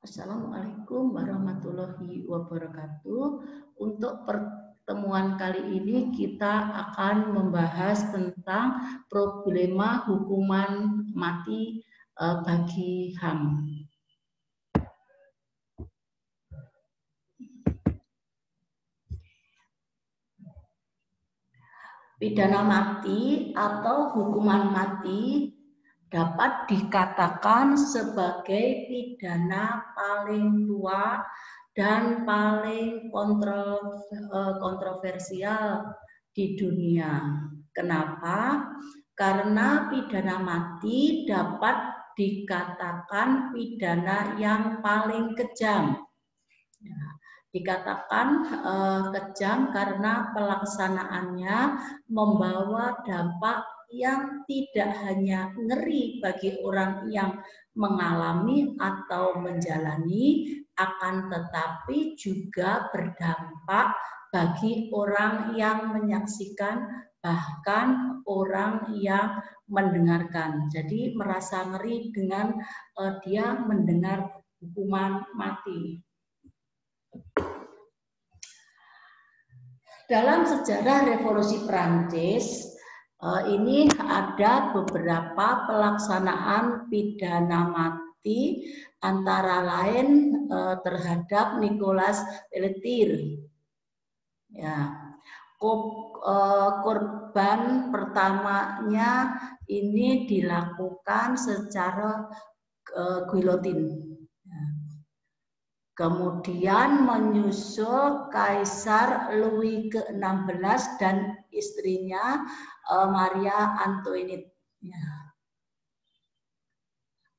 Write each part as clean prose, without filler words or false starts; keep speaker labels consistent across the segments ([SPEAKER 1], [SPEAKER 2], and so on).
[SPEAKER 1] Assalamualaikum warahmatullahi wabarakatuh. Untuk pertemuan kali ini kita akan membahas tentang problema hukuman mati bagi HAM. Pidana mati atau hukuman mati dapat dikatakan sebagai pidana paling tua dan paling kontroversial di dunia. Kenapa? Karena pidana mati dapat dikatakan pidana yang paling kejam. Dikatakan kejam karena pelaksanaannya membawa dampak yang tidak hanya ngeri bagi orang yang mengalami atau menjalani, akan tetapi juga berdampak bagi orang yang menyaksikan, bahkan orang yang mendengarkan. Jadi merasa ngeri dengan dia mendengar hukuman mati. Dalam sejarah Revolusi Prancis, ini ada beberapa pelaksanaan pidana mati, antara lain terhadap Nicolas Pelletier. Ya, korban pertamanya ini dilakukan secara guillotine. Kemudian menyusul Kaisar Louis ke-16 dan istrinya Maria Antoinette.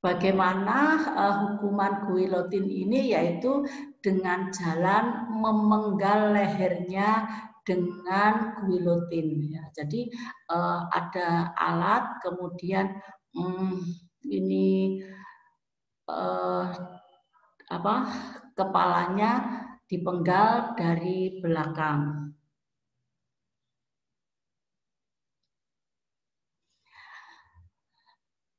[SPEAKER 1] Bagaimana hukuman guillotine ini, yaitu dengan jalan memenggal lehernya dengan guillotine. Jadi ada alat, kemudian ini kepalanya dipenggal dari belakang.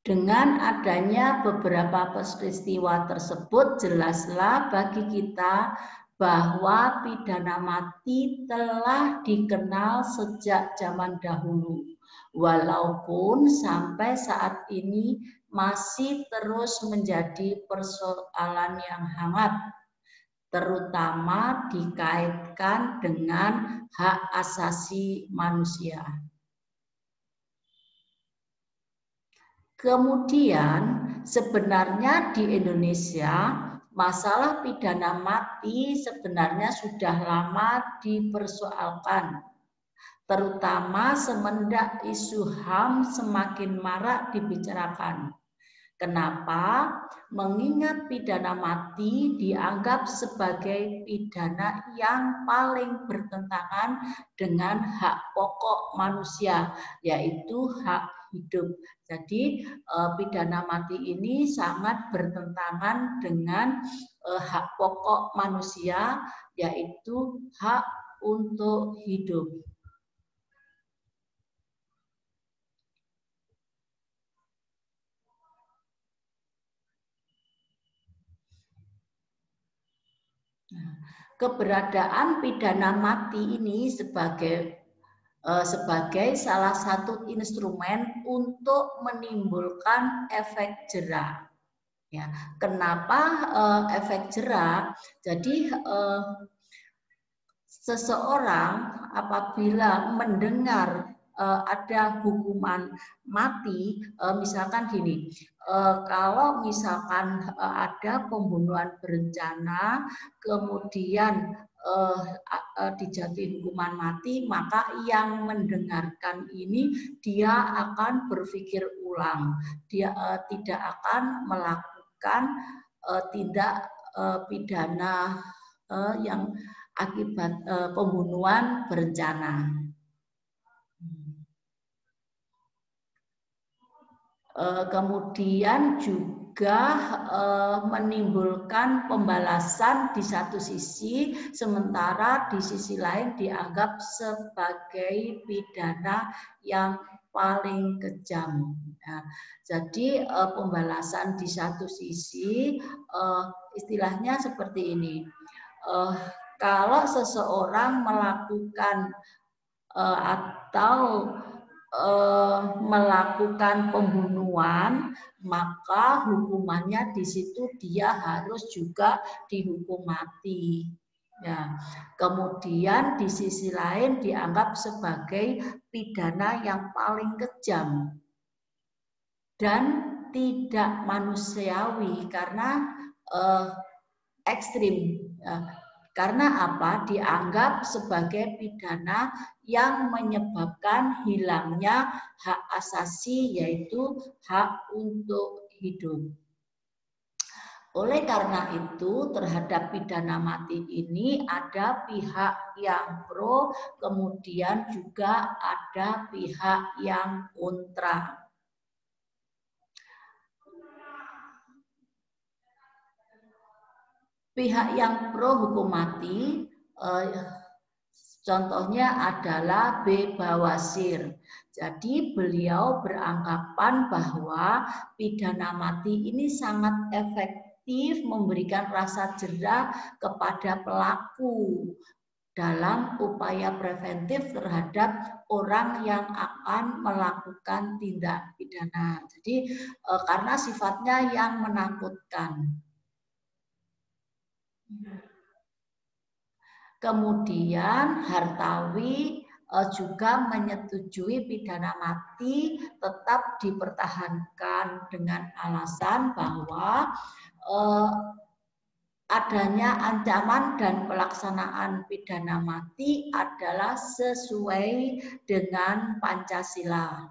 [SPEAKER 1] Dengan adanya beberapa peristiwa tersebut, jelaslah bagi kita bahwa pidana mati telah dikenal sejak zaman dahulu, walaupun sampai saat ini masih terus menjadi persoalan yang hangat, terutama dikaitkan dengan hak asasi manusia. Kemudian sebenarnya di Indonesia masalah pidana mati sebenarnya sudah lama dipersoalkan, terutama semenjak isu HAM semakin marak dibicarakan. Kenapa? Mengingat pidana mati dianggap sebagai pidana yang paling bertentangan dengan hak pokok manusia, yaitu hak hidup. Jadi pidana mati ini sangat bertentangan dengan hak pokok manusia, yaitu hak untuk hidup. Keberadaan pidana mati ini sebagai salah satu instrumen untuk menimbulkan efek jera. Ya, kenapa efek jera? Jadi seseorang apabila mendengar ada hukuman mati, misalkan gini, kalau misalkan ada pembunuhan berencana, kemudian dijatuhi hukuman mati, maka yang mendengarkan ini dia akan berpikir ulang, dia tidak akan melakukan tindak pidana yang akibat pembunuhan berencana. Kemudian juga menimbulkan pembalasan di satu sisi, sementara di sisi lain dianggap sebagai pidana yang paling kejam. Nah, jadi pembalasan di satu sisi istilahnya seperti ini. Kalau seseorang melakukan atau melakukan pembunuhan, maka hukumannya di situ dia harus juga dihukum mati. Ya, kemudian di sisi lain dianggap sebagai pidana yang paling kejam dan tidak manusiawi karena ekstrim. Karena apa? Dianggap sebagai pidana yang menyebabkan hilangnya hak asasi, yaitu hak untuk hidup. Oleh karena itu, terhadap pidana mati ini ada pihak yang pro, kemudian juga ada pihak yang kontra. Pihak yang pro hukum mati, contohnya adalah B. Bawasir. Jadi beliau beranggapan bahwa pidana mati ini sangat efektif memberikan rasa jerah kepada pelaku dalam upaya preventif terhadap orang yang akan melakukan tindak pidana. Jadi karena sifatnya yang menakutkan. Kemudian Hartawi juga menyetujui pidana mati tetap dipertahankan dengan alasan bahwa adanya ancaman dan pelaksanaan pidana mati adalah sesuai dengan Pancasila.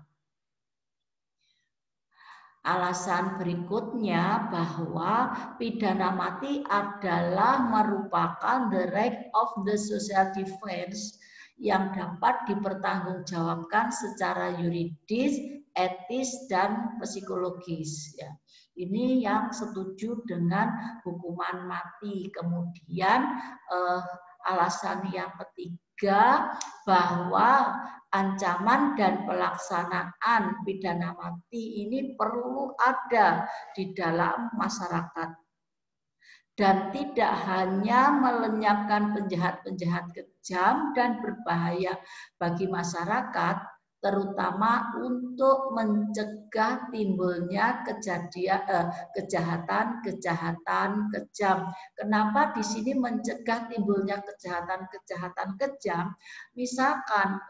[SPEAKER 1] Alasan berikutnya bahwa pidana mati adalah merupakan the right of the social defense yang dapat dipertanggungjawabkan secara yuridis, etis, dan psikologis. Ya. Ini yang setuju dengan hukuman mati. Kemudian alasan yang ketiga bahwa ancaman dan pelaksanaan pidana mati ini perlu ada di dalam masyarakat. Dan tidak hanya melenyapkan penjahat-penjahat kejam dan berbahaya bagi masyarakat, terutama untuk mencegah timbulnya kejahatan-kejahatan kejam. Kenapa di sini mencegah timbulnya kejahatan-kejahatan kejam? Misalkan,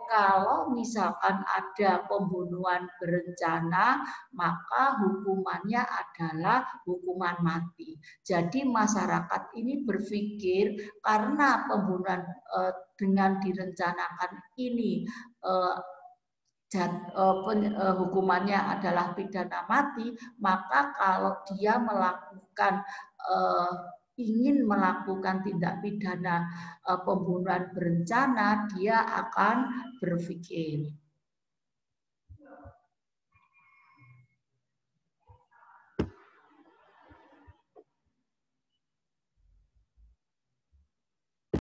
[SPEAKER 1] kalau misalkan ada pembunuhan berencana, maka hukumannya adalah hukuman mati. Jadi masyarakat ini berpikir karena pembunuhan dengan direncanakan ini hukumannya adalah pidana mati, maka kalau dia melakukan ingin melakukan tindak pidana pembunuhan berencana, dia akan berpikir.